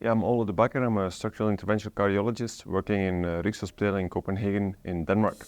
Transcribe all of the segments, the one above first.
Yeah, I'm Ole De Backer. I'm a structural interventional cardiologist working in Rigshospitalet in Copenhagen in Denmark.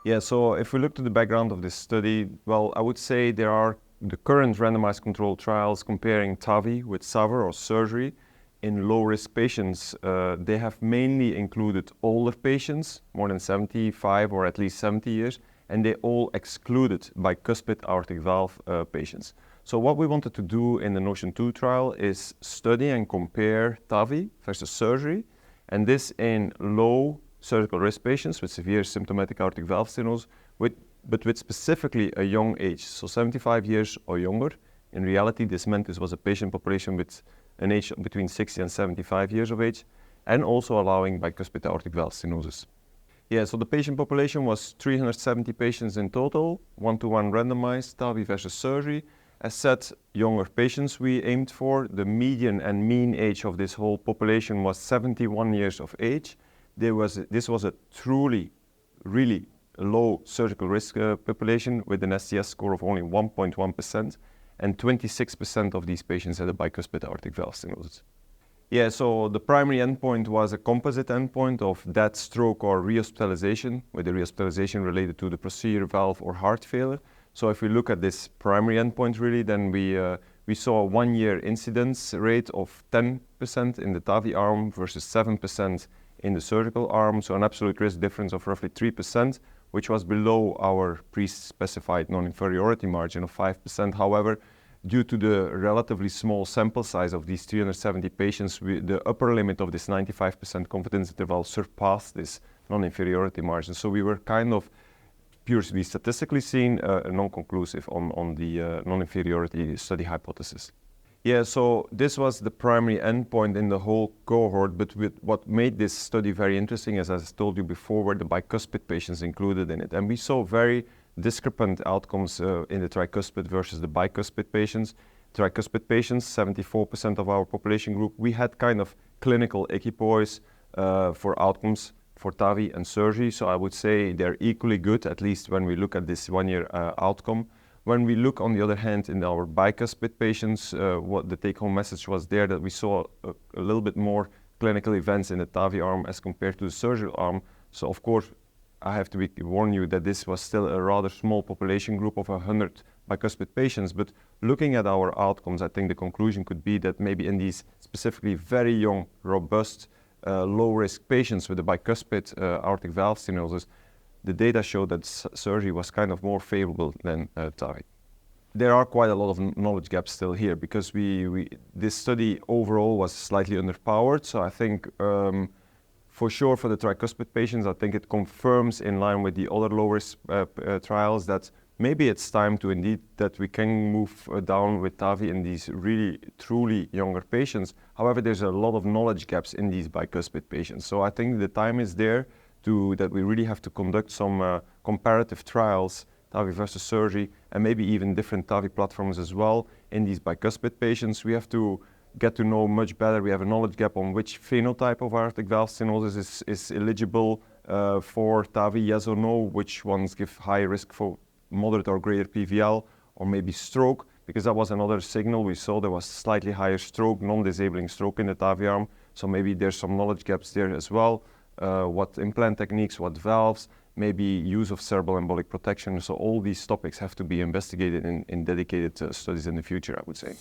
Yeah, so if we look to the background of this study, well, I would say there are the current randomized controlled trials comparing TAVR with SAVR or surgery in low-risk patients. They have mainly included older patients, more than 75 or at least 70 years, and they all excluded bicuspid aortic valve patients. So what we wanted to do in the NOTION-2 trial is study and compare TAVR versus surgery, and this in low surgical risk patients with severe symptomatic aortic valve stenosis, but with specifically a young age, so 75 years or younger. In reality, this meant this was a patient population with an age between 60 and 75 years of age, and also allowing bicuspid aortic valve stenosis. Yeah, so the patient population was 370 patients in total, 1-to-1 randomized, TAVR versus surgery. As said, younger patients we aimed for. The median and mean age of this whole population was 71 years of age. This was a truly, really low surgical risk population with an STS score of only 1.1%, and 26% of these patients had a bicuspid aortic valve stenosis. Yeah, so the primary endpoint was a composite endpoint of death, stroke, or rehospitalization, with the rehospitalization related to the procedure, valve, or heart failure. So if we look at this primary endpoint, really, then we saw a 1-year incidence rate of 10% in the TAVR arm versus 7% in the surgical arm, so an absolute risk difference of roughly 3%, which was below our pre-specified non-inferiority margin of 5%. However, due to the relatively small sample size of these 370 patients, the upper limit of this 95% confidence interval surpassed this non-inferiority margin. So we were kind of purely statistically seen non-conclusive on the non-inferiority study hypothesis. Yeah, so this was the primary endpoint in the whole cohort, but what made this study very interesting is, as I told you before, were the bicuspid patients included in it. And we saw very discrepant outcomes in the tricuspid versus the bicuspid patients. Tricuspid patients, 74% of our population group, we had kind of clinical equipoise for outcomes for TAVR and surgery. So I would say they're equally good, at least when we look at this 1-year outcome. When we look, on the other hand, in our bicuspid patients, what the take-home message was there, that we saw a little bit more clinical events in the TAVR arm as compared to the surgical arm. So of course, I have to warn you that this was still a rather small population group of 100 bicuspid patients. But looking at our outcomes, I think the conclusion could be that maybe in these specifically very young, robust, low-risk patients with a bicuspid aortic valve stenosis, the data showed that surgery was kind of more favorable than TAVR. There are quite a lot of knowledge gaps still here, because this study overall was slightly underpowered. So I think for sure for the tricuspid patients, I think it confirms, in line with the other low-risk trials, that maybe it's time to indeed that we can move down with TAVR in these really truly younger patients. However, there's a lot of knowledge gaps in these bicuspid patients. So I think the time is there that we really have to conduct some comparative trials, TAVR versus surgery, and maybe even different TAVR platforms as well in these bicuspid patients. We have to get to know much better. We have a knowledge gap on which phenotype of aortic valve stenosis is eligible for TAVR, yes or no, which ones give high risk for moderate or greater PVL, or maybe stroke, because that was another signal we saw. There was slightly higher stroke, non-disabling stroke in the TAVR arm, so maybe there's some knowledge gaps there as well. What implant techniques, what valves, maybe use of cerebral embolic protection. So all these topics have to be investigated in dedicated studies in the future, I would say.